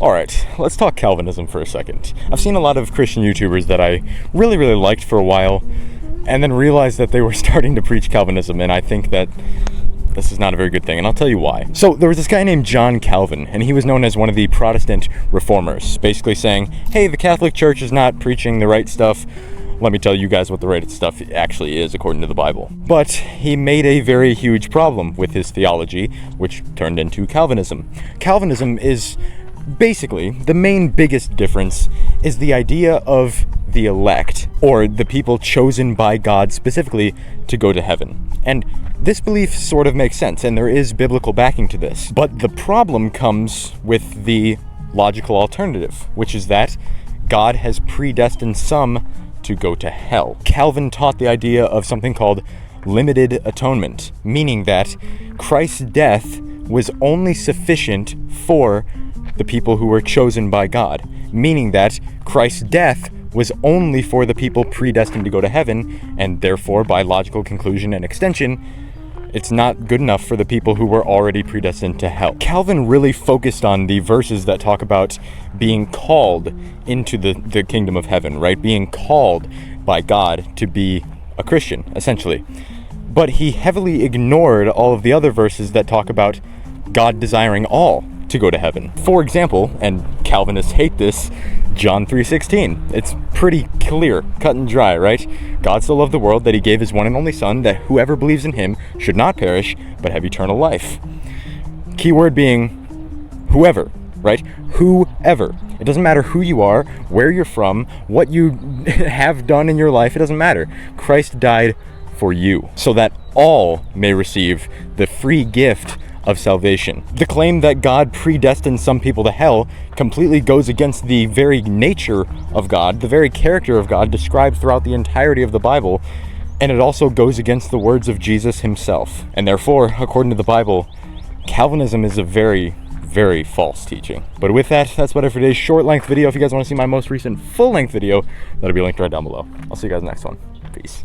Alright, let's talk Calvinism for a second. I've seen a lot of Christian YouTubers that I really liked for a while, and then realized that they were starting to preach Calvinism, and I think that this is not a very good thing, and I'll tell you why. So there was this guy named John Calvin, and he was known as one of the Protestant reformers, basically saying, hey, the Catholic Church is not preaching the right stuff. Let me tell you guys what the right stuff actually is according to the Bible. But he made a very huge problem with his theology, which turned into Calvinism. Calvinism is basically, the main biggest difference is the idea of the elect, or the people chosen by God specifically to go to heaven. And this belief sort of makes sense, and there is biblical backing to this. But the problem comes with the logical alternative, which is that God has predestined some to go to hell. Calvin taught the idea of something called limited atonement, meaning that Christ's death was only sufficient for the people who were chosen by God, meaning that Christ's death was only for the people predestined to go to heaven, and therefore, by logical conclusion and extension, it's not good enough for the people who were already predestined to hell. Calvin really focused on the verses that talk about being called into the kingdom of heaven, right? Being called by God to be a Christian, essentially. But he heavily ignored all of the other verses that talk about God desiring all to go to heaven. For example, and Calvinists hate this, John 3:16. It's pretty clear, cut and dry, right? God so loved the world that he gave his one and only son, that whoever believes in him should not perish, but have eternal life. Key word being whoever, right? Whoever. It doesn't matter who you are, where you're from, what you have done in your life, it doesn't matter. Christ died for you, so that all may receive the free gift of salvation. The claim that God predestined some people to hell completely goes against the very nature of God, the very character of God described throughout the entirety of the Bible, and it also goes against the words of Jesus himself. And therefore, according to the Bible, Calvinism is a very false teaching. But with that, that's about it for today's short-length video. If you guys want to see my most recent full-length video, that'll be linked right down below. I'll see you guys next one. Peace.